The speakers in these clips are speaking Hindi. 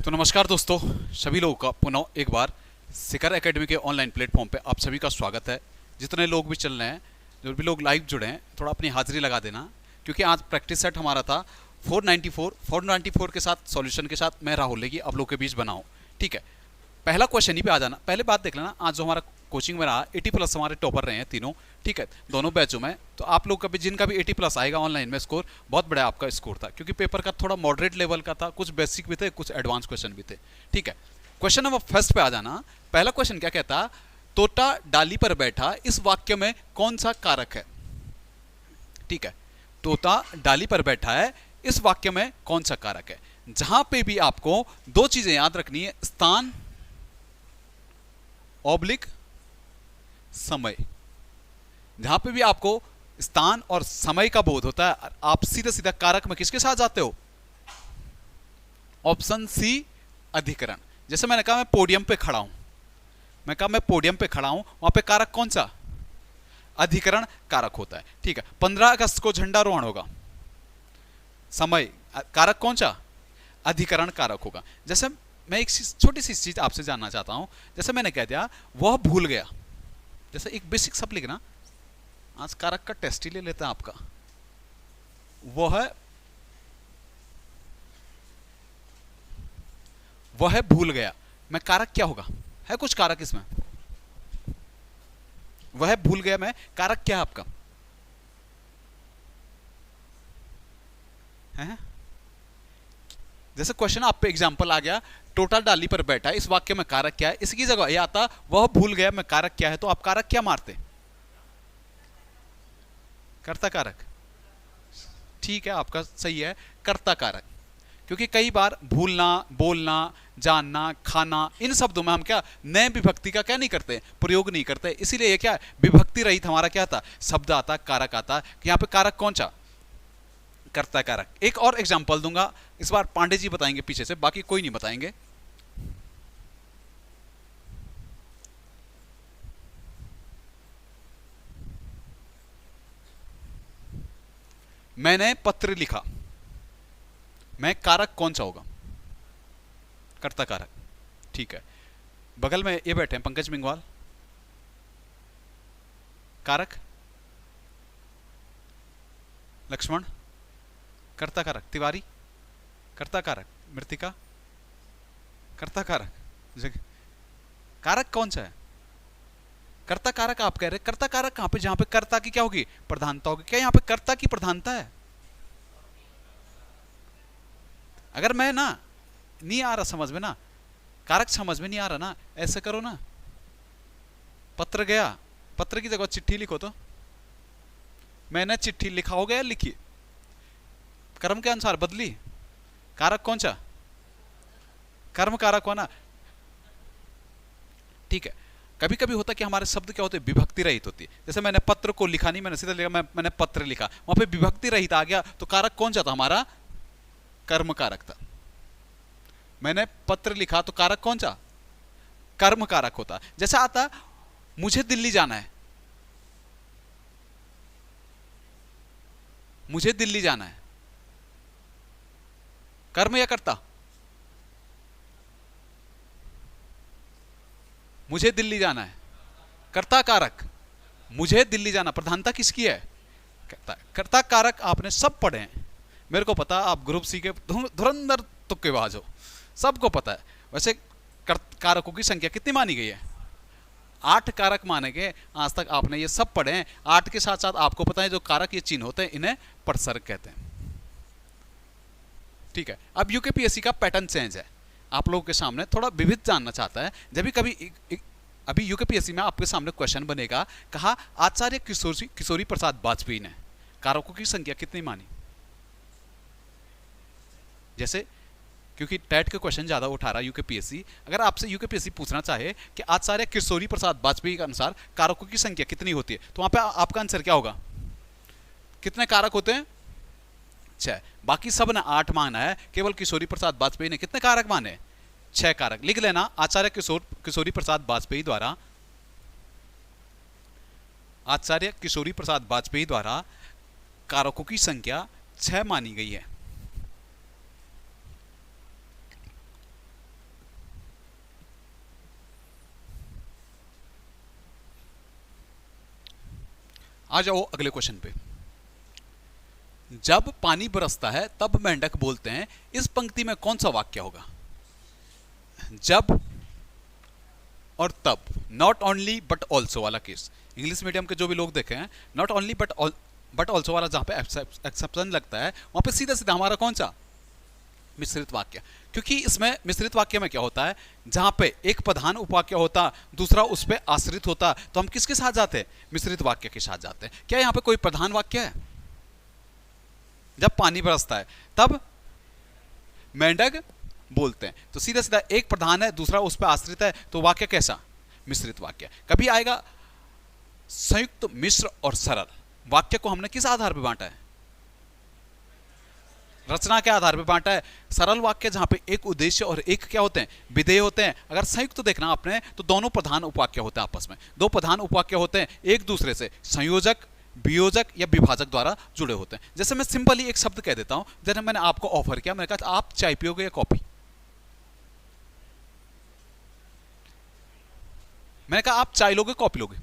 तो नमस्कार दोस्तों, सभी लोगों का पुनः एक बार शिखर एकेडमी के ऑनलाइन प्लेटफॉर्म पे आप सभी का स्वागत है। जितने लोग भी चल रहे हैं, जो भी लोग लाइव जुड़े हैं, थोड़ा अपनी हाजिरी लगा देना, क्योंकि आज प्रैक्टिस सेट हमारा था 494 के साथ सॉल्यूशन के साथ मैं राहुल लेगी आप लोग के बीच बनाऊँ। ठीक है, पहला क्वेश्चन ही पे आ जाना। पहले बात देख लेना, आज जो हमारा कोचिंग में रहा 80+ हमारे टॉपर रहे हैं तीनों। ठीक है, दोनों बैचों में। तो आप लोग का भी जिनका भी 80+ आएगा ऑनलाइन में स्कोर, बहुत बड़ा आपका स्कोर था, क्योंकि पेपर का थोड़ा मॉडरेट लेवल का था, कुछ बेसिक भी थे, कुछ एडवांस क्वेश्चन भी थे। ठीक है, क्वेश्चन नंबर फर्स्ट पे आ जाना। पहला क्वेश्चन क्या कहता, तोता डाली पर बैठा, इस वाक्य में कौन सा कारक है? ठीक है, तोता डाली पर बैठा है, इस वाक्य में कौन सा कारक है? जहां पे भी आपको दो चीजें याद रखनी है, स्थान ऑब्लिक समय। जहां पे भी आपको स्थान और समय का बोध होता है, आप सीधा सीधा कारक में किसके साथ जाते हो? ऑप्शन सी, अधिकरण। जैसे मैंने कहा मैं पोडियम पे खड़ा हूं, वहां पे कारक कौन सा? अधिकरण कारक होता है। ठीक है, 15 अगस्त को झंडारोहण होगा, समय कारक कौन सा? अधिकरण कारक होगा। जैसे मैं एक छोटी सी चीज आपसे जानना चाहता हूं, जैसे मैंने कह दिया वह भूल गया, जैसे एक बेसिक सब लिखना, आज कारक का टेस्ट ही ले लेते हैं आपका। वह भूल गया, मैं कारक क्या होगा? है कुछ कारक इसमें? वह भूल गया मैं कारक क्या है आपका? है? जैसे क्वेश्चन आप पे एग्जांपल आ गया, टोटा डाली पर बैठा, इस वाक्य में कारक क्या है? इसकी जगह ये आता वह भूल गया मैं कारक क्या है, तो आप कारक क्या मारते? कर्ता कारक। ठीक है, आपका सही है, कर्ता कारक। क्योंकि कई बार भूलना, बोलना, जानना, खाना, इन शब्दों में हम क्या नए विभक्ति का क्या नहीं करते, प्रयोग नहीं करते। इसीलिए ये क्या विभक्ति रहित हमारा क्या था, शब्द आता, कारक आता। यहां पे कारक कौन सा? कर्ता कारक। एक और एग्जांपल दूंगा, इस बार पांडे जी बताएंगे पीछे से, बाकी कोई नहीं बताएंगे। मैंने पत्र लिखा, मैं कारक कौन सा होगा? कर्ता कारक। ठीक है, बगल में ये बैठे हैं पंकज मिंगवाल, कारक लक्ष्मण, कर्ता कारक तिवारी, कर्ता कारक मृतिका, कर्ता कारक कारक कौन सा है? कर्ता कारक आप कह रहे, कर्ता कारक कहां पे? जहां पे कर्ता की क्या होगी, प्रधानता होगी। क्या यहां पे कर्ता की प्रधानता है? अगर मैं ना नहीं आ रहा समझ में ना, कारक समझ में नहीं आ रहा ना, ऐसे करो ना, पत्र गया, पत्र की जगह चिट्ठी लिखो। तो मैंने चिट्ठी लिखा, हो गया, लिखिए, कर्म के अनुसार बदली, कारक कौन सा? कर्म कारक हो ना। ठीक है, कभी कभी होता है कि हमारे शब्द क्या होते हैं, विभक्ति रहित होती है। जैसे मैंने पत्र को लिखा नहीं, मैंने सीधा लिखा, मैंने पत्र लिखा, वहां पे विभक्ति रहित आ गया, तो कारक कौन सा था हमारा? कर्म कारक था। मैंने पत्र लिखा, तो कारक कौन सा? कर्म कारक होता। जैसा आता मुझे दिल्ली जाना है, मुझे दिल्ली जाना है, कर्म या कर्ता? मुझे दिल्ली जाना है, कर्ता कारक। मुझे दिल्ली जाना, प्रधानता किसकी है? कर्ता कारक आपने सब पढ़े हैं, मेरे को पता, आप ग्रुप सी के धुरंधर तुक्केबाज हो, सबको पता है। वैसे कारकों की संख्या कितनी मानी गई है? 8 कारक माने गए, आज तक आपने ये सब पढ़े हैं। 8 के साथ साथ आपको पता है जो कारक ये चिन्ह होते हैं, इन्हें प्रसर्ग कहते हैं। ठीक है, अब यूकेपीएससी का पैटर्न चेंज है, आप लोगों के सामने थोड़ा विविध जानना चाहता है। जब भी कभी अभी यूकेपीएससी में आपके सामने क्वेश्चन बनेगा, कहा आचार्य किशोरी प्रसाद वाजपेयी ने कारकों की संख्या कितनी मानी? जैसे क्योंकि टैट के क्वेश्चन ज्यादा उठा रहा है यूकेपीएससी, अगर आपसे यूकेपीएससी पूछना चाहे कि आचार्य किशोरी प्रसाद वाजपेयी के अनुसार कारकों की संख्या कितनी होती है, तो वहां पे आपका आंसर क्या होगा? कितने कारक होते हैं? 6। बाकी सब ने 8 माना है, केवल किशोरी प्रसाद वाजपेयी ने कितने कारक माने? 6 कारक। लिख लेना, आचार्य किशोरी प्रसाद वाजपेयी द्वारा, आचार्य किशोरी प्रसाद वाजपेयी द्वारा कारकों की संख्या 6 मानी गई है। आ जाओ अगले क्वेश्चन पे। जब पानी बरसता है तब मेंढक बोलते हैं, इस पंक्ति में कौन सा वाक्य होगा? जब और तब, नॉट ओनली बट ऑल्सो वाला केस। इंग्लिश मीडियम के जो भी लोग देखे हैं, नॉट ओनली बट ऑल्सो वाला जहां पे एक्सेप्शन लगता है वहां पे सीधा सीधा हमारा कौन सा मिश्रित वाक्य। क्योंकि इसमें मिश्रित वाक्य में क्या होता है, जहां पे एक प्रधान उपवाक्य होता, दूसरा उस पर आश्रित होता, तो हम किसके साथ जाते हैं? मिश्रित वाक्य के साथ जाते हैं। क्या यहां पे कोई प्रधान वाक्य है? जब पानी बरसता है तब मेंढक बोलते हैं, तो सीधा सीधा एक प्रधान है, दूसरा उस पर आश्रित है, तो वाक्य कैसा? मिश्रित वाक्य। कभी आएगा संयुक्त, मिश्र और सरल। वाक्य को हमने किस आधार पर बांटा है? रचना के आधार पर बांटा है। सरल वाक्य जहां पे एक उद्देश्य और एक क्या होते हैं? विधेय होते हैं। अगर संयुक्त तो देखना आपने, तो दोनों प्रधान उपवाक्य होते हैं, आपस में दो प्रधान उपवाक्य होते हैं, एक दूसरे से संयोजक, वियोजक या विभाजक द्वारा जुड़े होते हैं। जैसे मैं सिंपली एक शब्द कह देता हूं, जैसे मैंने आपको ऑफर किया, मैंने कहा आप चाय पियोगे या कॉफी? मैंने कहा आप चाय लोगे कॉफी लोगे?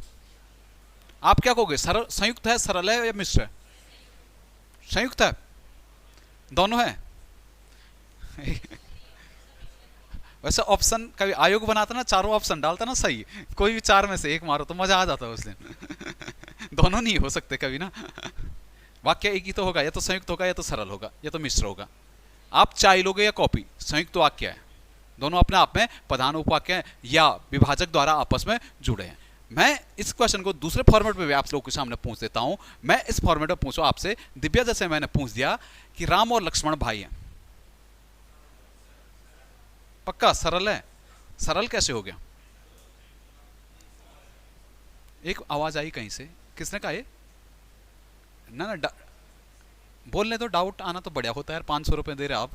आप क्या कहोगे? सरल, संयुक्त है, सरल है या मिश्र है? संयुक्त है, दोनों है। वैसे ऑप्शन कभी आयोग बनाता ना, चारों ऑप्शन डालता ना सही, कोई भी चार में से एक मारो तो मजा आ जाता है उस दिन। दोनों नहीं हो सकते कभी ना। वाक्य एक ही तो होगा, या तो संयुक्त होगा, या तो सरल होगा, या तो मिश्र होगा। आप चाय लोगे या कॉफी, संयुक्त वाक्य है, दोनों अपने आप में प्रधान उपवाक्य हैं या विभाजक द्वारा आपस में जुड़े हैं। मैं इस क्वेश्चन को दूसरे फॉर्मेट में भी आप लोगों के सामने पूछ देता हूं। मैं इस फॉर्मेट में पूछूं आपसे, दिव्या जैसे मैंने पूछ दिया कि राम और लक्ष्मण भाई हैं, पक्का सरल है? सरल कैसे हो गया? एक आवाज आई कहीं से, किसने कहा ये? ना ना, बोलने तो डाउट आना तो बढ़िया होता है यार। 500 रुपए दे रहे आप,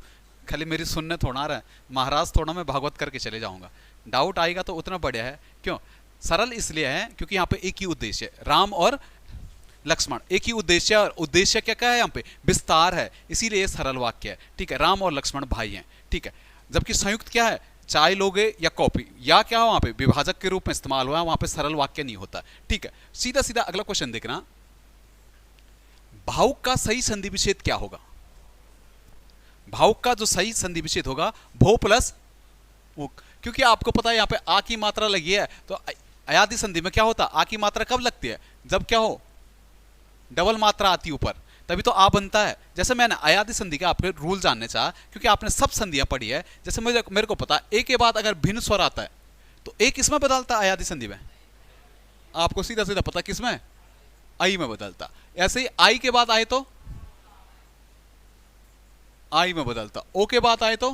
खाली मेरी सुनने थोड़ा आ रहा है, महाराज थोड़ा मैं भागवत करके चले जाऊंगा। डाउट आएगा तो उतना बढ़िया है। क्यों सरल? इसलिए है क्योंकि यहाँ पे एक ही उद्देश्य है, राम और लक्ष्मण, एक ही उद्देश्य। और उद्देश्य क्या क्या है यहाँ पे? विस्तार है, इसीलिए ये सरल वाक्य है। ठीक है, राम और लक्ष्मण भाई हैं। ठीक है, जबकि संयुक्त क्या है? चाय लोगे या कॉफी, या क्या वहां पे विभाजक के रूप में इस्तेमाल हुआ है, वहां पे सरल वाक्य नहीं होता। ठीक है, सीधा सीधा अगला क्वेश्चन देखना, भावुक का सही संधि विच्छेद क्या होगा? भावुक का जो सही संधि विच्छेद होगा, भो प्लस उक। क्योंकि आपको पता है यहाँ पे आ की मात्रा लगी है, तो अयादि संधि में क्या होता? आ की मात्रा कब लगती है? जब क्या हो? डबल मात्रा आती ऊपर, तभी तो आ बनता है। जैसे मैंने अयादि संधि का आपके रूल जानने चाहा, क्योंकि आपने सब संधियां पढ़ी है। जैसे मेरे को पता ए के बाद अगर भिन्न स्वर आता है तो ए किसमें बदलता है? अयादि संधि में। आपको सीधा सीधा पता किसमें? आई में बदलता। ऐसे ही आई के बाद आए तो आई में बदलता, ओ के बाद आए तो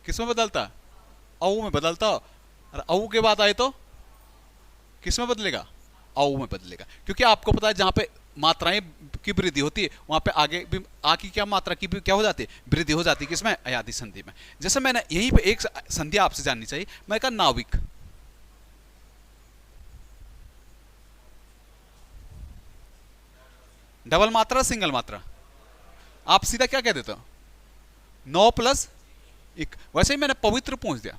किसमें बदलता? औ में बदलता। और औ के बाद आए तो किसमें बदलेगा? औ में बदलेगा। क्योंकि आपको पता है जहां पे मात्राएं की वृद्धि होती है वहां पे आगे भी आ की क्या मात्रा की भी क्या हो जाती है? वृद्धि हो जाती है। किसमें? अयादि संधि में। जैसे मैंने यहीं पे एक संधि आपसे जाननी चाहिए, मैं कहा नाविक, डबल मात्रा सिंगल मात्रा? आप सीधा क्या कह देते हो? 9 प्लस 1। वैसे ही मैंने पवित्र पूछ दिया,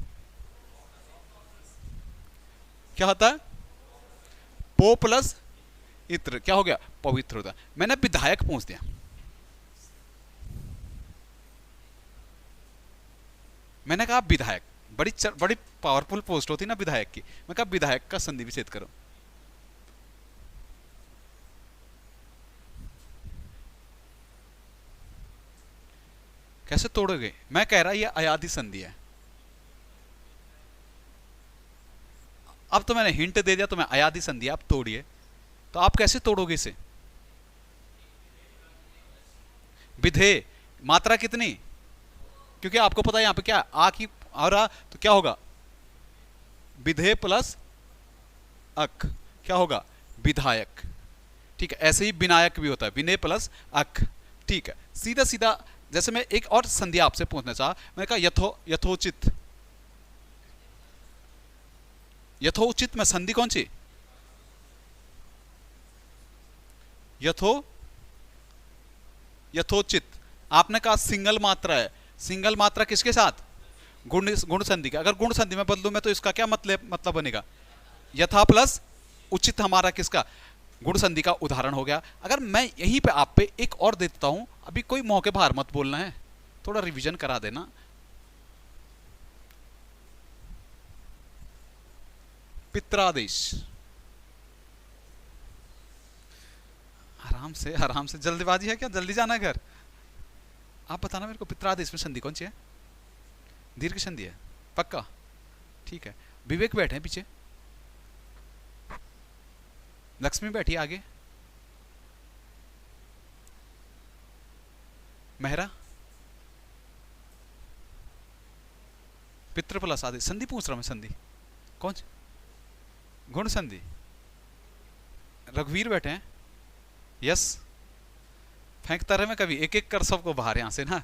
क्या होता है? पो प्लस इत्र, क्या हो गया? पवित्र होता। मैंने विधायक पूछ दिया, मैंने कहा विधायक, बड़ी पावरफुल पोस्ट होती ना विधायक की। मैं कहा विधायक का संधि विच्छेद करो। कैसे तोड़ोगे? मैं कह रहा ये अयादि संधि है। अब तो मैंने हिंट दे दिया, तो मैं अयादि संधि आप तोड़िए, तो आप कैसे तोड़ोगे इसे? विधेय, मात्रा कितनी? क्योंकि आपको पता है यहां पे क्या आ की आ रहा, तो क्या होगा? विधेय प्लस अक, क्या होगा? विधायक। ठीक है, ऐसे ही विनायक भी होता है, विनय प्लस अक। ठीक है, सीधा सीधा जैसे मैं एक और संधि आपसे पूछना चाहा, मैंने कहा यथोचित। यथोचित में संधि कौन सी? यथोचित। आपने कहा सिंगल मात्रा है, सिंगल मात्रा किसके साथ? गुण संधि का। अगर गुण संधि में बदलूं मैं तो इसका क्या मतलब बनेगा? यथा प्लस उचित। हमारा किसका? गुण संधि का उदाहरण हो गया। अगर मैं यहीं पे आप पे एक और दे देता हूं, अभी कोई मौके बाहर मत बोलना है, थोड़ा रिवीजन करा देना। पित्रादेश, आराम से, जल्दीबाजी है क्या, जल्दी जाना है घर? आप बताना मेरे को, पित्रादेश में संधि कौन सी है? दीर्घ संधि है, पक्का? ठीक है, विवेक बैठे हैं पीछे, लक्ष्मी बैठी आगे, मेहरा, पितृ प्लस आदि संधि पूछ रहा हूं मैं, संधि कौन सी? गुण संधि। रघुवीर बैठे हैं, यस। फेंकता रहे मैं कभी एक एक कर सबको बाहर यहां से ना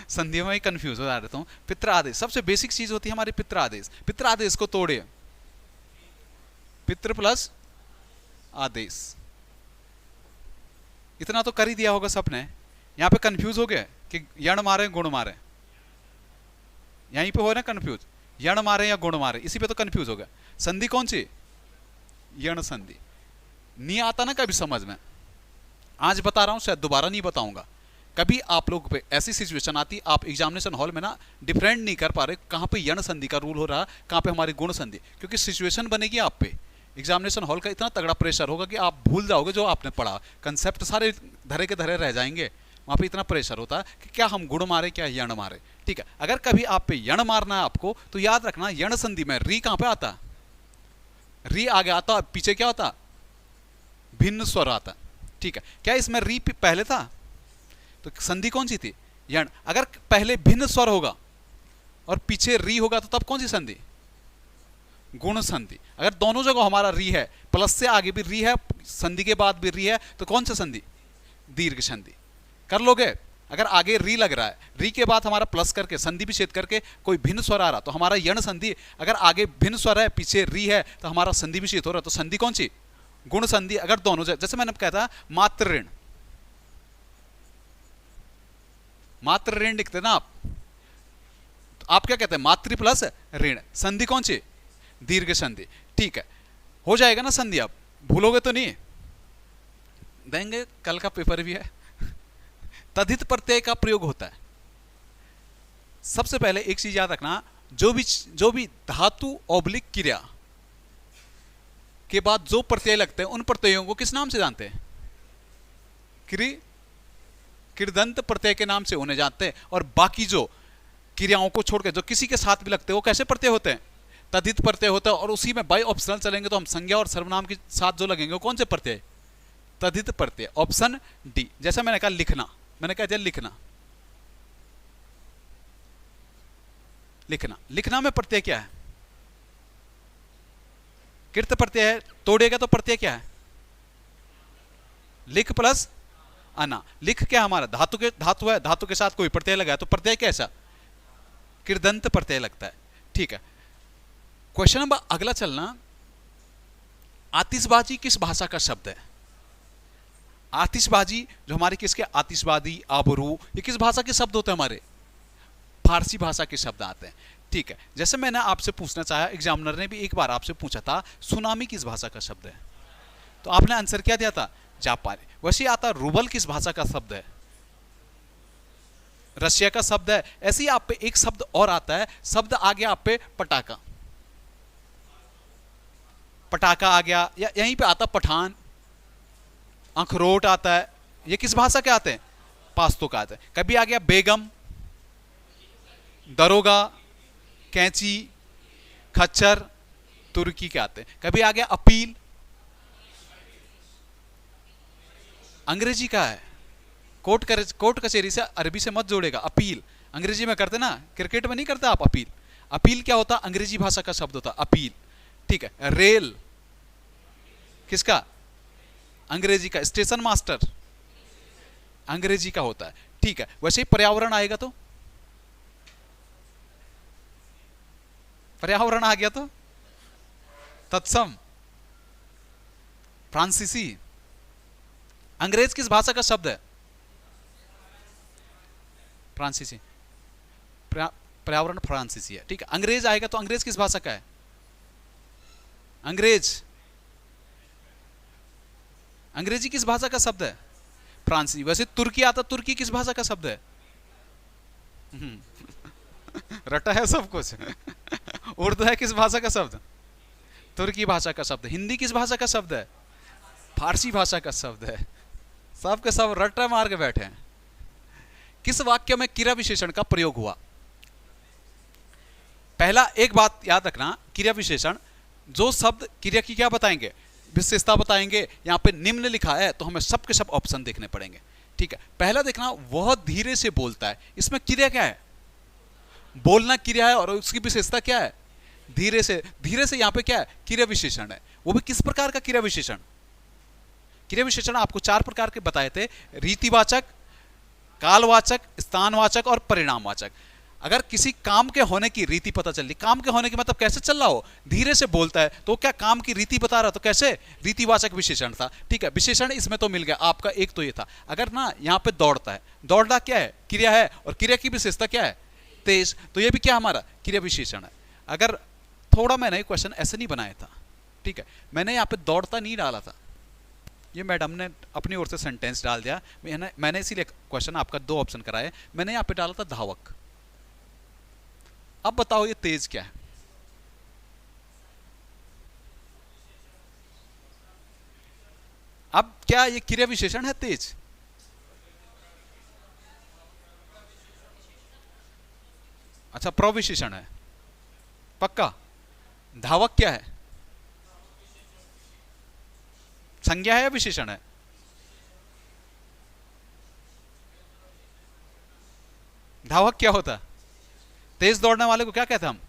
संधियों में ही कंफ्यूज हो जाता हूं। पित्र आदेश सबसे बेसिक चीज होती है हमारी, पित्र आदेश। पित्र आदेश को तोड़े, पितृ प्लस आदेश, इतना तो कर ही दिया होगा सबने। यहां पे कंफ्यूज हो गया कि यण मारे गुण मारे, यहीं पे हो ना कंफ्यूज, यण मारे या गुण मारे, इसी पे तो कंफ्यूज हो गया। संधि कौन सी? यण संधि। नहीं आता ना कभी समझ में, आज बता रहा हूं, शायद दोबारा नहीं बताऊंगा। कभी आप लोग पे ऐसी सिचुएशन आती, आप एग्जामिनेशन हॉल में ना डिफरेंट नहीं कर पा रहे कहां पे यण संधि का रूल हो रहा, कहां पे हमारी गुण संधि, क्योंकि सिचुएशन बनेगी आप पे। एग्जामिनेशन हॉल का इतना तगड़ा प्रेशर होगा कि आप भूल जाओगे जो आपने पढ़ा, कंसेप्ट सारे धरे के धरे रह जाएंगे। वहां पे इतना प्रेशर होता है कि क्या हम गुण मारे क्या यण मारे। ठीक है, अगर कभी आप पे यण मारना है आपको, तो याद रखना यण संधि में री कहां पे आता? री आगे आता, पीछे क्या होता? भिन्न स्वर आता। ठीक है, क्या इसमें री पहले था? तो संधि कौन सी थी? यण। अगर पहले भिन्न स्वर होगा और पीछे री होगा तो तब कौन सी संधि? गुण संधि। अगर दोनों जगह हमारा री है, प्लस से आगे भी री है, संधि के बाद भी री है, तो कौन सा संधि? दीर्घ संधि। कर लोगे? अगर आगे री लग रहा है, री के बाद हमारा प्लस करके संधि भी छेद करके कोई भिन्न स्वर आ रहा, तो हमारा यण संधि। अगर आगे भिन्न स्वर है, पीछे री है, तो हमारा संधि भी छेद हो रहा, तो संधि कौन सी? गुण संधि। अगर दोनों, जैसे मैंने कहता मात्र ऋण, मात्र ऋण लिखते ना आप, तो आप क्या कहते हैं? मातृ प्लस ऋण, संधि कौन सी? दीर्घ संधि। ठीक है, हो जाएगा ना संधि, आप भूलोगे तो नहीं? देंगे, कल का पेपर भी है। तद्धित प्रत्यय का प्रयोग होता है। सबसे पहले एक चीज याद रखना, जो भी धातु ऑब्लिक क्रिया के बाद जो प्रत्यय लगते हैं, उन प्रत्ययों को किस नाम से जानते हैं? कृदंत प्रत्यय के नाम से उन्हें जानते हैं। और बाकी जो क्रियाओं को छोड़कर जो किसी के साथ भी लगते हैं, वो कैसे प्रत्यय होते हैं? तद्धित प्रत्यय होता है। और उसी में बाय ऑप्शनल चलेंगे तो हम संज्ञा और सर्वनाम के साथ जो लगेंगे वो कौन से प्रत्यय? तद्धित प्रत्यय। Option D. जैसा मैंने कहा लिखना, मैंने कहा लिखना, लिखना, लिखना में प्रत्यय क्या है? कृत प्रत्यय है। तोड़ेगा तो प्रत्यय क्या है? लिख प्लस अना। लिख क्या हमारा? धातु है, धातु के साथ कोई प्रत्यय लगा है तो प्रत्यय कैसा? कृदंत प्रत्यय लगता है। ठीक है, क्वेश्चन नंबर अगला चलना, आतिशबाजी किस भाषा का शब्द है? आतिशबाजी जो हमारे किसके? आतिशबाजी, आबरू, ये किस भाषा के शब्द होते हैं? हमारे फारसी भाषा के शब्द आते हैं। ठीक है, जैसे मैंने आपसे पूछना चाहा, एग्जामिनर ने भी एक बार आपसे पूछा था, सुनामी किस भाषा का शब्द है? तो आपने आंसर क्या दिया था? जापानी। वैसे आता रूबल किस भाषा का शब्द है? रशिया का शब्द है। ऐसे ही आप पे एक शब्द और आता है, शब्द आ गया आप पे पटाखा, पटाखा आ गया, या यहीं पे आता पठान, अखरोट आता है। ये किस भाषा के आते हैं? पास्तों का आता है। कभी आ गया बेगम, दरोगा, कैंची, खच्चर, तुर्की के आते हैं। कभी आ गया अपील, अंग्रेजी का है। कोर्ट कचहरी से अरबी से मत जोड़ेगा। अपील अंग्रेजी में करते ना, क्रिकेट में नहीं करते आप अपील। अपील क्या होता? अंग्रेजी भाषा का शब्द होता अपील। ठीक है, रेल किसका? अंग्रेजी का। स्टेशन मास्टर अंग्रेजी का होता है। ठीक है, वैसे ही पर्यावरण आएगा तो, पर्यावरण आ गया तो तत्सम, फ्रांसीसी। अंग्रेज किस भाषा का शब्द है? फ्रांसीसी। पर्यावरण फ्रांसीसी है। ठीक है, अंग्रेज आएगा तो अंग्रेज किस भाषा का है? अंग्रेज, अंग्रेजी किस भाषा का शब्द है? फ्रांसीसी। वैसे तुर्की आता, तुर्की किस भाषा का शब्द है? रटा है सब कुछ। उर्दू है किस भाषा का शब्द? तुर्की भाषा का शब्द। हिंदी किस भाषा का शब्द है? फारसी भाषा का शब्द है। सब के सब रट्टा मार के बैठे हैं। किस वाक्य में क्रिया विशेषण का प्रयोग हुआ? पहला एक बात याद रखना, क्रिया विशेषण जो शब्द क्रिया की क्या बताएंगे, विशेषता बताएंगे। यहां पे निम्न लिखा है तो हमें सब के सब ऑप्शन देखने पड़ेंगे। ठीक है, पहला देखना, वह धीरे से बोलता है। इसमें क्रिया क्या है? बोलना क्रिया है और उसकी विशेषता क्या है? धीरे से। धीरे से यहां पे क्या है? क्रिया विशेषण है। वो भी किस प्रकार का क्रिया विशेषण? क्रिया विशेषण आपको 4 प्रकार के बताए थे, रीतिवाचक, कालवाचक, स्थानवाचक और परिणामवाचक। अगर किसी काम के होने की रीति पता चल रही, काम के होने की मतलब कैसे चल रहा हो, धीरे से बोलता है तो क्या काम की रीति बता रहा, तो कैसे? रीतिवाचक विशेषण था। ठीक है, विशेषण इसमें तो मिल गया आपका। एक तो ये था। अगर ना यहां पे दौड़ता है, दौड़ना क्या है? क्रिया है, और क्रिया की विशेषता क्या है? तेज। तो ये भी क्या हमारा क्रिया विशेषण है। अगर थोड़ा मैंने क्वेश्चन ऐसे नहीं बनाया था, ठीक है, मैंने यहाँ पे दौड़ता नहीं डाला था, ये मैडम ने अपनी ओर से सेंटेंस डाल दिया। मैंने इसीलिए क्वेश्चन आपका 2 ऑप्शन कराए। मैंने यहाँ पे डाला था धावक। अब बताओ ये तेज क्या है? अब क्या ये क्रिया विशेषण है तेज? अच्छा, प्रविशेषण है पक्का। धावक क्या है? संज्ञा है या विशेषण है? धावक क्या होता? तेज दौड़ने वाले को क्या कहते हैं हम?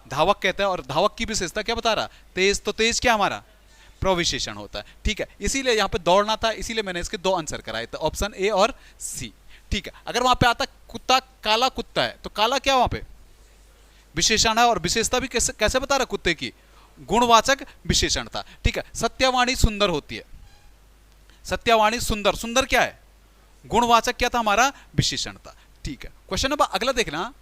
धावक कहते हैं। और धावक की विशेषता क्या बता रहा? तेज। तो तेज क्या हमारा? प्रविशेषण होता है। ठीक है, इसीलिए यहां पे दौड़ना था, इसीलिए मैंने इसके 2 आंसर कराए थे, ऑप्शन ए और सी। ठीक है, अगर वहां पे आता कुत्ता, काला कुत्ता है, तो काला क्या वहां पे? विशेषण है। और विशेषता भी कैसे कैसे बता रहा? कुत्ते की गुणवाचक विशेषण था। ठीक है, सत्यवाणी सुंदर होती है। सत्यवाणी सुंदर, सुंदर क्या है? गुणवाचक क्या था हमारा? विशेषण था। ठीक है, क्वेश्चन नंबर अगला देखना,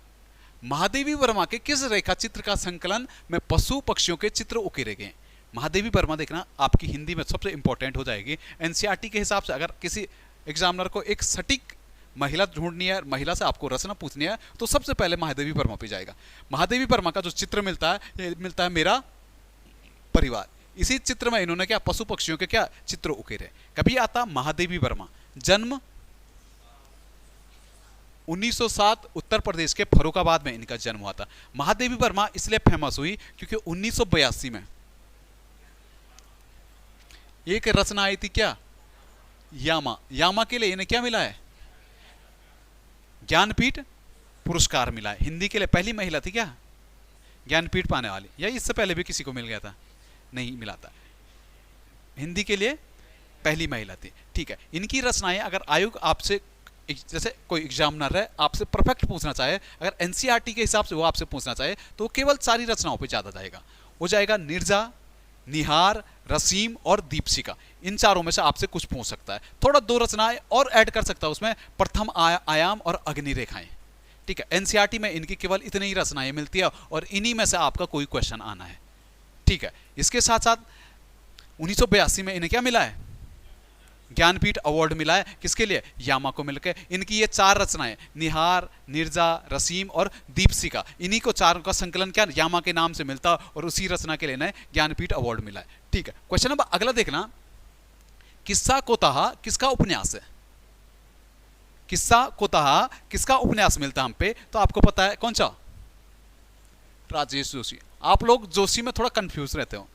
महादेवी वर्मा के किस रेखा चित्र का संकलन में पशु पक्षियों के चित्र उकेरे गए? महादेवी वर्मा देखना आपकी हिंदी में सबसे इंपॉर्टेंट हो जाएगी। एनसीईआरटी के हिसाब से अगर किसी एग्जामिनर को एक सटीक महिला ढूंढनी है, महिला से आपको रचना पूछनी है, तो सबसे पहले महादेवी वर्मा पे जाएगा। महादेवी वर्मा का जो चित्र मिलता है, ये मिलता है मेरा परिवार। इसी चित्र में इन्होंने क्या पशु पक्षियों के क्या चित्र उकेरे। कभी आता महादेवी वर्मा, जन्म 1907 उत्तर प्रदेश के फर्रुखाबाद में इनका जन्म हुआ था। महादेवी वर्मा इसलिए फेमस हुई क्योंकि 1982 में एक रचना आई थी, क्या? यामा। यामा के लिए इन्हें क्या मिला है? ज्ञानपीठ पुरस्कार मिला है। हिंदी के लिए पहली महिला थी क्या ज्ञानपीठ पाने वाली, या इससे पहले भी किसी को मिल गया था? नहीं मिला था। हिंदी के लिए पहली महिला थी। ठीक है, इनकी रचनाएं अगर आयोग आपसे, जैसे कोई एग्जामिनर है आपसे परफेक्ट पूछना चाहे, अगर एनसीईआरटी के हिसाब से वो आपसे पूछना चाहे, तो केवल 4 ही रचनाओं पे ज्यादा जाएगा। वो जाएगा निर्जा, निहार, रसीम और दीपशिका। इन चारों में से आपसे कुछ पूछ सकता है। थोड़ा 2 रचनाएं और ऐड कर सकता है उसमें, प्रथम आयाम और अग्नि रेखाएं। ठीक है, एनसीईआरटी में इनकी केवल इतनी ही रचनाएं मिलती है और इन्हीं में से आपका कोई क्वेश्चन आना है। ठीक है, इसके साथ साथ 1982 में इन्हें क्या मिला है? ज्ञानपीठ अवार्ड मिला है। किसके लिए? यामा को मिलकर। इनकी ये 4 रचनाएं, निहार, निर्जा, रसीम और दीपशिका, इन्हीं को 4 का संकलन क्या यामा के नाम से मिलता और उसी रचना के लिए इन्हें ज्ञानपीठ अवार्ड मिला है। ठीक है, क्वेश्चन नंबर अगला देखना, किस्सा कोताहा किसका उपन्यास है? किस्सा कोताहा किसका उपन्यास मिलता है हम पे? तो आपको पता है कौन सा? राजेश जोशी। आप लोग जोशी में थोड़ा कंफ्यूज रहते हो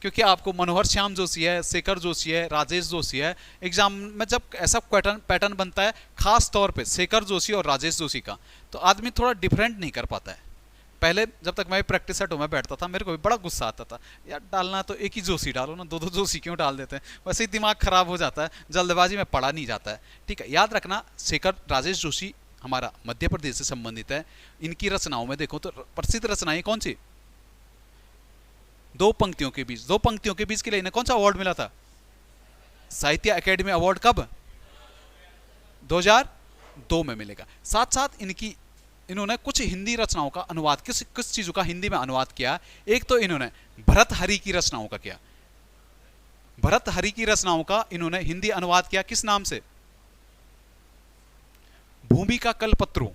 क्योंकि आपको मनोहर श्याम जोशी है, शेखर जोशी है, राजेश जोशी है। एग्जाम में जब ऐसा पैटर्न बनता है खास तौर पे शेखर जोशी और राजेश जोशी का, तो आदमी थोड़ा डिफरेंट नहीं कर पाता है। पहले जब तक मैं प्रैक्टिस सेट में बैठता था, मेरे को भी बड़ा गुस्सा आता था, यार डालना तो एक ही जोशी डालो ना, 2 जोशी क्यों डाल देते हैं? वैसे ही दिमाग खराब हो जाता है, जल्दबाजी में पढ़ा नहीं जाता है। ठीक है, याद रखना शेखर राजेश जोशी हमारा मध्य प्रदेश से संबंधित है। इनकी रचनाओं में देखो तो प्रसिद्ध रचनाएं कौन सी? 2 पंक्तियों के बीच। 2 पंक्तियों के बीच के लिए इन्हें कौन सा अवार्ड मिला था? साहित्य अकेडमी अवार्ड। कब? 2002 में मिलेगा। साथ साथ इन्होंने कुछ हिंदी रचनाओं का अनुवाद, किस चीजों का हिंदी में अनुवाद किया। एक तो इन्होंने भरतहरि की रचनाओं का किया। भर्तृहरि की रचनाओं का इन्होंने हिंदी अनुवाद किया किस नाम से? भूमिका कल्पत्रु।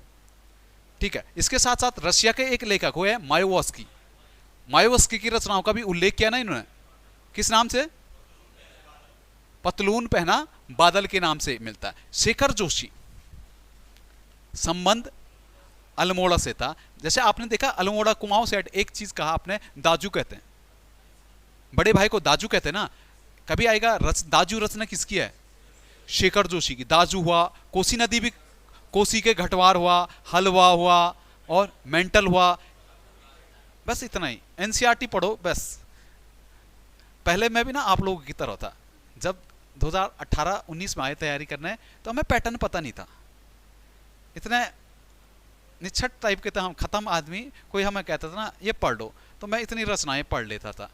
ठीक है, इसके साथ साथ रशिया के एक लेखक हुए मायोवस्की, मायोवस्की की रचनाओं का भी उल्लेख किया ना इन्होंने, किस नाम से? पतलून पहना बादल के नाम से मिलता है। शेखर जोशी, संबंध अल्मोड़ा से था। जैसे आपने देखा अल्मोड़ा कुमाऊं सेठ, एक चीज कहा आपने, दाजू कहते हैं, बड़े भाई को दाजू कहते हैं ना। कभी आएगा दाजू रचना किसकी है? शेखर जोशी की। दाजू हुआ, कोसी नदी भी, कोसी के घटवार हुआ, हलवा हुआ और मेंटल हुआ, बस इतना ही। एनसीईआरटी पढ़ो बस। पहले मैं भी ना आप लोगों की तरह था, जब 2018-19 में आए तैयारी करने, तो हमें पैटर्न पता नहीं था, इतने निछट टाइप के थे हम, खत्म आदमी। कोई हमें कहता था ना ये पढ़ लो, तो मैं इतनी रचनाएं पढ़ लेता था।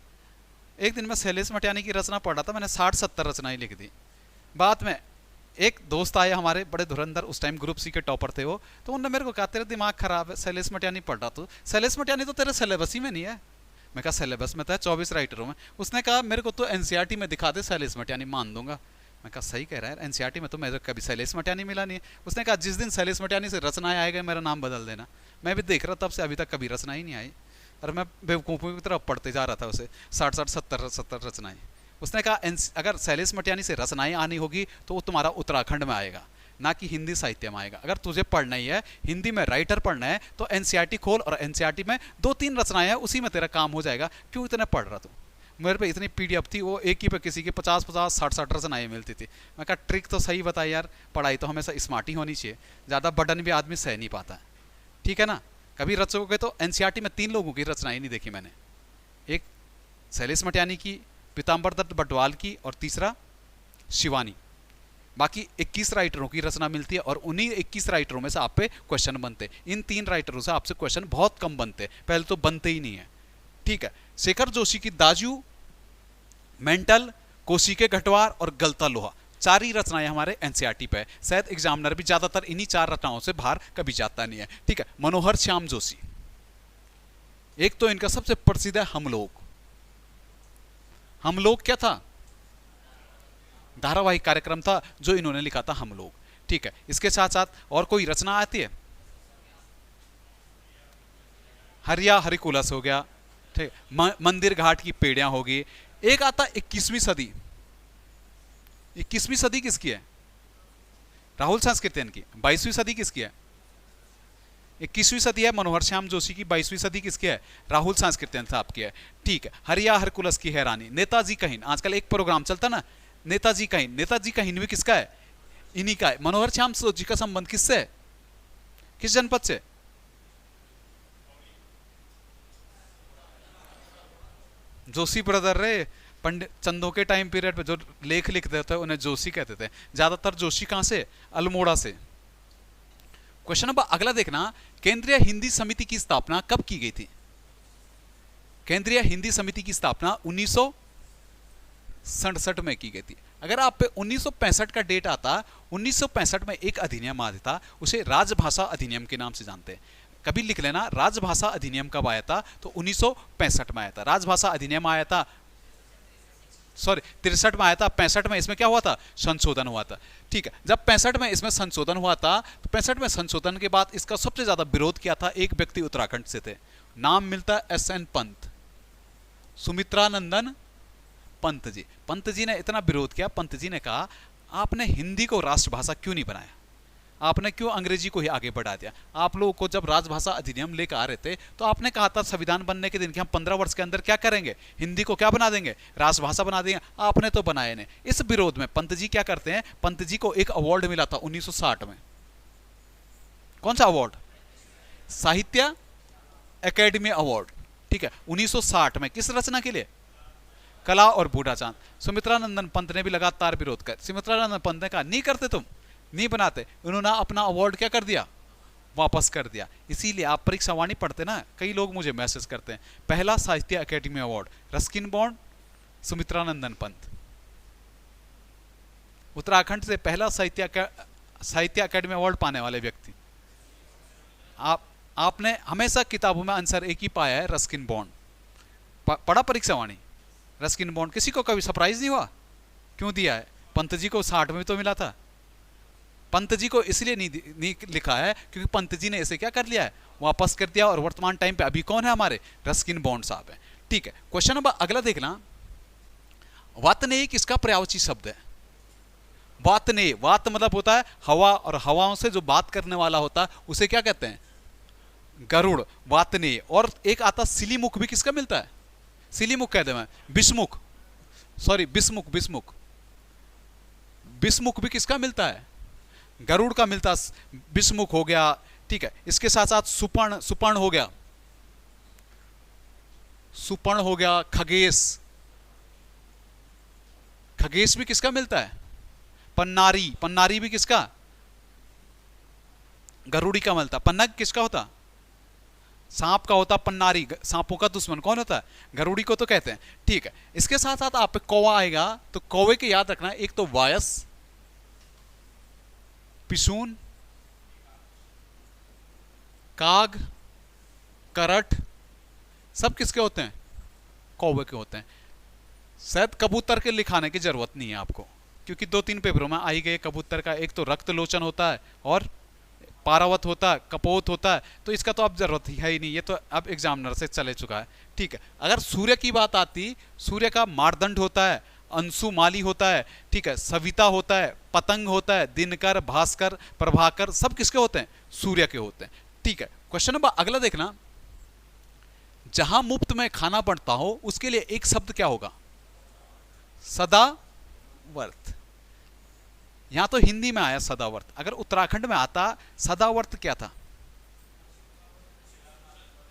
एक दिन मैं शैलेश मटियानी की रचना पढ़ रहा था, मैंने 60-70 रचनाएं लिख दी। बाद में एक दोस्त आए हमारे, बड़े धुरंधर, उस टाइम ग्रुप सी के टॉपर थे वो, तो उन्होंने मेरे को कहा तेरा दिमाग खराब है, शैलेश मटियानी पढ़ रहा तू, शैलेश मटियानी तो तेरे सिलेबस ही में नहीं है। मैं कहा सिलेबस में था 24 राइटरों में। उसने कहा मेरे को तो एनसीईआरटी में दिखा दे शैलेश मटियानी, मान दूंगा। मैं कहा सही कह रहा है, एनसीईआरटी में तो मेरे कभी शैलेश मटियानी मिला नहीं है। उसने कहा जिस दिन शैलेश मटियानी से रचनाएं आएगा मेरा नाम बदल देना। मैं भी देख रहा तब से अभी तक कभी रचना ही नहीं आई, और मैं बेवकूफ़ों की तरफ पढ़ते जा रहा था उसे, 60-70 रचनाएं। उसने कहा अगर शैलेश मटियानी से रचनाएं आनी होगी तो वो तुम्हारा उत्तराखंड में आएगा, ना कि हिंदी साहित्य में आएगा। अगर तुझे पढ़ना ही है, हिंदी में राइटर पढ़ना है, तो एनसीईआरटी खोल, और एनसीईआरटी में 2-3 रचनाएं हैं, उसी में तेरा काम हो जाएगा। क्यों इतने पढ़ रहा तू? मेरे पे इतनी पीडीएफ थी, वो एक ही पे किसी की 50-50, 60-60 रचनाएं मिलती थी। मैं कहा ट्रिक तो सही बताई यार, पढ़ाई तो हमेशा स्मार्ट ही होनी चाहिए, ज़्यादा बर्डन भी आदमी सह नहीं पाता है, ठीक है ना। कभी रचोगे तो एनसीईआरटी में 3 लोगों की रचनाएं नहीं देखी मैंने, एक शैलेश मटियानी की, पीताम्बर दत्त बटवाल की, और तीसरा शिवानी। बाकी 21 राइटरों की रचना मिलती है, और उन्हीं 21 राइटरों में से आप पे क्वेश्चन बनते। इन 3 राइटरों से आपसे क्वेश्चन बहुत कम बनते, पहले तो बनते ही नहीं है, ठीक है। शेखर जोशी की दाजू, मेंटल, कोसी के घटवार और गलता लोहा, 4 ही रचनाएं हमारे एनसीईआरटी पे है। शायद एग्जामिनर भी ज्यादातर इन्हीं 4 रचनाओं से बाहर कभी जाता नहीं है, ठीक है। मनोहर श्याम जोशी, एक तो इनका सबसे प्रसिद्ध है हम लोग। हम लोग क्या था? धारावाहिक कार्यक्रम था जो इन्होंने लिखा था, हम लोग, ठीक है। इसके साथ साथ और कोई रचना आती है? हरिया हरिकुलस हो गया, ठीक। मंदिर घाट की पेड़ियां होगी। एक आता 21वीं सदी। 21वीं सदी किसकी है? राहुल सांस्कृतियन की। 22वीं सदी किसकी है? 21वीं सदी है मनोहर श्याम जोशी की। 22वीं सदी किसकी है? राहुल सांस्कृतियन साहब की है, ठीक है। हरिया हरकुलस की हैरानी। नेताजी कहीन, आजकल एक प्रोग्राम चलता ना, नेताजी कहीन। नेताजी कहीन भी किसका है? इन्हीं का है। मनोहर श्याम जोशी का संबंध किससे है? किस जनपद से? जोशी ब्रदर रे। पंडित चंदों के टाइम पीरियड पे जो लेख लिखते थे उन्हें जोशी कहते थे। ज्यादातर जोशी कहां से? अल्मोड़ा से। क्वेश्चन नंबर अगला देखना, केंद्रीय हिंदी समिति की स्थापना कब की गई थी? केंद्रीय हिंदी समिति की स्थापना 1967 में की गई थी। अगर आप पे 1965 का डेट आता, 1965 में एक अधिनियम आया था, उसे राजभाषा अधिनियम के नाम से जानते हैं। कभी लिख लेना, राजभाषा अधिनियम कब आया था? तो 1965 में आया था। राजभाषा अधिनियम आया था, सॉरी 63 में आया था। 65 में इसमें क्या हुआ था? संशोधन हुआ था, ठीक है। जब 65 में इसमें संशोधन हुआ था, तो 65 में संशोधन के बाद इसका सबसे ज्यादा विरोध किया था एक व्यक्ति उत्तराखंड से थे, नाम मिलता SN पंत, सुमित्रानंदन पंत जी। पंत जी ने इतना विरोध किया, पंत जी ने कहा आपने हिंदी को राष्ट्रभाषा क्यों नहीं बनाया, आपने क्यों अंग्रेजी को ही आगे बढ़ा दिया। आप लोगों को जब राजभाषा अधिनियम लेकर आ रहे थे तो आपने कहा था संविधान बनने के दिन कि हम 15 वर्ष के अंदर क्या करेंगे, हिंदी को क्या बना देंगे, राजभाषा बना देंगे। आपने तो बनाए नहीं। इस विरोध में पंत जी क्या करते हैं, पंत जी को एक अवार्ड मिला था 1960 में। कौन सा अवार्ड? साहित्य अकेडमी अवार्ड, ठीक है। 1960 में किस रचना के लिए? कला और बूढ़ा चांद। सुमित्रानंदन पंत ने भी लगातार विरोध कर, सुमित्रानंदन पंत ने कहा नहीं करते, तुम नहीं बनाते। उन्होंने अपना अवार्ड क्या कर दिया? वापस कर दिया। इसीलिए आप परीक्षा वाणी पढ़ते ना, कई लोग मुझे मैसेज करते हैं, पहला साहित्य academy award Ruskin bond, Sumitranandan Pant. Uttarakhand से पहला साहित्य अकेडमी अवार्ड पाने वाले व्यक्ति। आपने हमेशा किताबों में आंसर एक ही पाया है, रस्किन बॉन्ड। पढ़ा परीक्षा वाणी? रस्किन बॉन्ड किसी को कभी सरप्राइज नहीं हुआ? क्यों दिया है? पंत जी को 60 में तो मिला था। पंत जी को इसलिए नहीं लिखा है क्योंकि पंत जी ने इसे क्या कर लिया है, वापस कर दिया, और वर्तमान टाइम पे अभी कौन है हमारे, रस्किन बॉन्ड साहब है। ठीक है, क्वेश्चन नंबर अगला देखना, वातनेय किसका पर्यायवाची शब्द है? वातनेय, वात मतलब होता है हवा, और हवाओं से जो बात करने वाला होता है उसे क्या कहते हैं, गरुड़, वातनेय। और एक आता सिलीमुख भी किसका मिलता है, सिलीमुख कहते हैं, बिस्मुख, सॉरी बिस्मुख, बिस्मुख, बिस्मुख भी किसका मिलता है, गरुड़ का मिलता है, बिस्मुख हो गया। ठीक है, इसके साथ साथ सुपर्ण, सुपर्ण हो गया, सुपर्ण हो गया, खगेश, खगेश भी किसका मिलता है, पन्नारी, पन्नारी भी किसका, गरुड़ी का मिलता। पन्नग किसका होता, सांप का होता, पन्नारी सांपों का दुश्मन कौन होता है, गरुड़ी को तो कहते हैं। ठीक है, इसके साथ साथ आप पे कौवा आएगा, तो कौवे के याद रखना, एक तो वायस, पिसून, काग, करट, सब किसके होते हैं, कौवे के होते हैं। शायद कबूतर के लिखाने की जरूरत नहीं है आपको, क्योंकि 2-3 पेपरों में आई गए कबूतर का, एक तो रक्त लोचन होता है और पारावत होता है, कपोत होता है, तो इसका तो अब जरूरत है ही नहीं, ये तो अब एग्जामिनर से चले चुका है। ठीक है, अगर सूर्य की बात आती, सूर्य का मारदंड होता है, अंशुमाली होता है, ठीक है, सविता होता है, पतंग होता है, दिनकर, भास्कर, प्रभाकर, सब किसके होते हैं, सूर्य के होते हैं। ठीक है, क्वेश्चन नंबर अगला देखना, जहां मुफ्त में खाना बनता हो उसके लिए एक शब्द क्या होगा, सदावर्त। यहां तो हिंदी में आया सदावर्त, अगर उत्तराखंड में आता सदावर्त क्या था,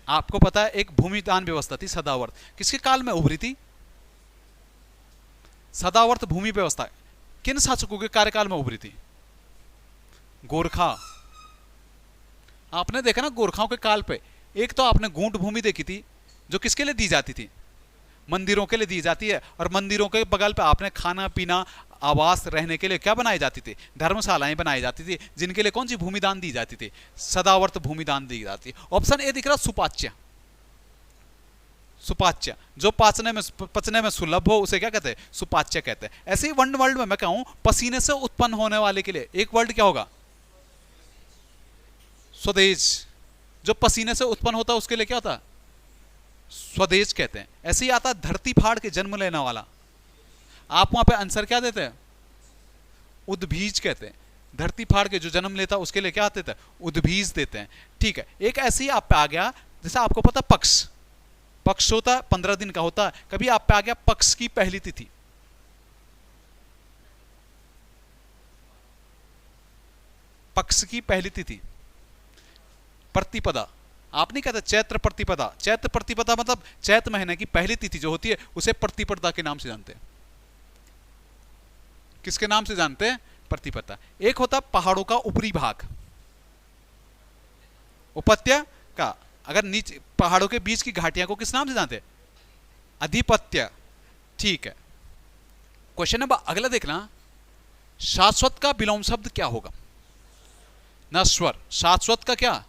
आपको पता है, एक भूमिदान व्यवस्था थी सदावर्त, किसके काल में उभरी थी, सदावर्त भूमि व्यवस्था किन शासकों के कार्यकाल में उभरी थी, गोरखा। आपने देखा ना गोरखाओं के काल पे, एक तो आपने गूंट भूमि देखी थी जो किसके लिए दी जाती थी, मंदिरों के लिए दी जाती है, और मंदिरों के बगल पे आपने खाना पीना, आवास, रहने के लिए क्या बनाई जाती थी, धर्मशालाएं बनाई जाती थी, जिनके लिए कौन सी भूमिदान दी जाती थी, सदावर्त भूमिदान दी जाती है। ऑप्शन ए दिख रहा, सुपाच्य, सुपाच्य, जो पचने में सुलभ हो उसे क्या कहते हैं, सुपाच्य कहते हैं। ऐसे ही वन वर्ल्ड में मैं कहूं, पसीने से उत्पन्न होने वाले के लिए एक वर्ड क्या होगा, स्वदेश, जो पसीने से उत्पन्न होता है उसके लिए क्या होता है, स्वदेश कहते हैं। ऐसे ही आता धरती फाड़ के जन्म लेने वाला, आप वहां पे आंसर क्या देते हैं, उद्भीज कहते हैं। धरती फाड़ के जो जन्म लेता उसके लिए क्या देते हैं, उद्भीज देते हैं। ठीक है, एक ऐसे ही आप पे आ गया, जैसे आपको पता पक्ष, पक्ष होता है 15 दिन का होता है, कभी आप पे आ गया पक्ष की पहली तिथि, पक्ष की पहली तिथि, प्रतिपदा, आप नहीं कहते चैत्र प्रतिपदा, चैत्र प्रतिपदा मतलब चैत्र महीने की पहली तिथि जो होती है उसे प्रतिपदा के नाम से जानते हैं। किसके नाम से जानते हैं, प्रतिपदा। एक होता पहाड़ों का ऊपरी भाग, उपत्य का, अगर नीचे पहाड़ों के बीच की घाटियां को किस नाम से जानते हैं, अधिपत्य। ठीक है, क्वेश्चन नंबर अगला देखना, शाश्वत का विलोम शब्द क्या होगा, नश्वर, शाश्वत का क्या,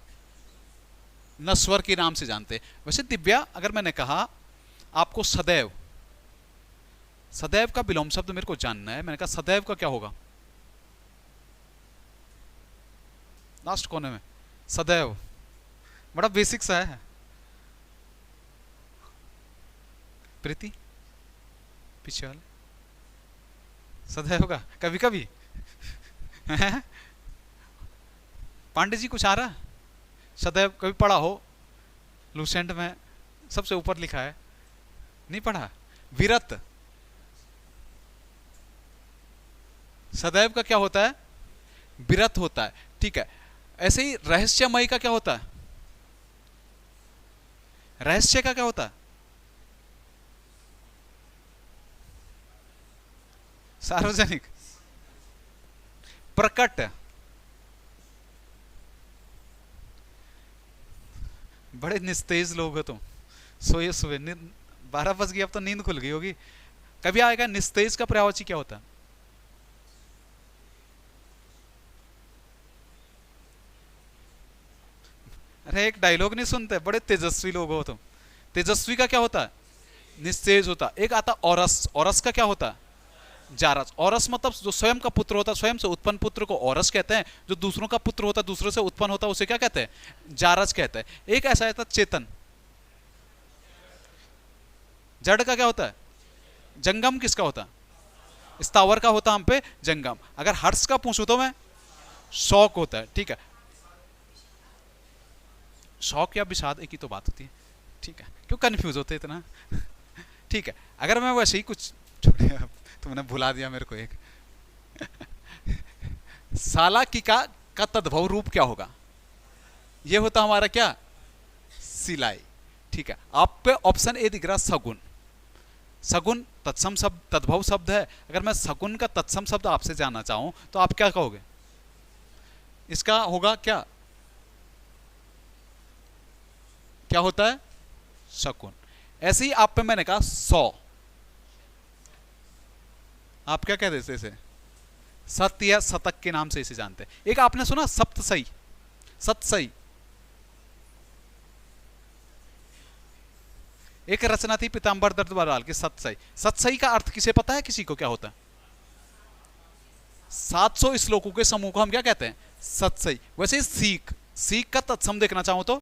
नश्वर के नाम से जानते हैं। वैसे दिव्या, अगर मैंने कहा आपको सदैव, सदैव का विलोम शब्द मेरे को जानना है, मैंने कहा सदैव का क्या होगा, लास्ट कोने में सदैव, बड़ा बेसिक सा है। प्रीति पीछे वाले, सदैव का कभी कभी पांडे जी कुछ आ रहा, सदैव कभी पढ़ा हो, लूसेंट में सबसे ऊपर लिखा है, नहीं पढ़ा, विरत, सदैव का क्या होता है, विरत होता है। ठीक है, ऐसे ही रहस्यमय का क्या होता है, रहस्य का क्या होता है, सार्वजनिक, प्रकट, बड़े निस्तेज लोग हो तुम, सोए सोए 12 बज गई, अब तो नींद खुल गई होगी। कभी आएगा निस्तेज का पर्यायवाची क्या होता है, अरे एक डायलॉग नहीं सुनते, बड़े तेजस्वी लोग हो तुम, तेजस्वी का क्या होता है, निस्तेज होता। एक आता औरस, औरस का क्या होता है? जारस। औरस मतलब जो स्वयं का पुत्र होता है, स्वयं से उत्पन्न पुत्र को औरस कहते हैं। जो दूसरों का पुत्र होता है, दूसरों से उत्पन्न होता है, उसे क्या कहते हैं? जारस कहते हैं। एक ऐसा आता चेतन। जड़ का क्या होता है? जंगम किसका होता है? स्थावर का होता है हम पे जंगम। अगर हर्ष का पूछूं तो मैं शौक होता है। ठीक है, शौक या विषाद एक ही तो बात होती है। ठीक है, क्यों कंफ्यूज होते इतना? ठीक है, अगर मैं वैसे ही कुछ छोड़िए, अब तुमने भुला दिया मेरे को एक। साला की का तद्भव रूप क्या होगा? ये होता हमारा क्या? सिलाई। ठीक है, आप पे ऑप्शन ए दिख रहा सगुन। सगुन तत्सम शब्द, तद्भव शब्द है। अगर मैं सगुन का तत्सम शब्द आपसे जानना चाहूं तो आप क्या कहोगे? इसका होगा क्या? क्या होता है? शकुन। ऐसे ही आप पे मैंने कहा 100, आप क्या कहते हैं इसे? सत्य या शतक के नाम से इसे जानते हैं। एक आपने सुना सप्तसई, सतसई। एक रचना थी पीताम्बर दत्त बराल की, सतसई। सतसई का अर्थ किसे पता है? किसी को क्या होता है? 700 श्लोकों के समूह को हम क्या कहते हैं? सतसई। वैसे सीख, सीख का तत्सम देखना चाहो तो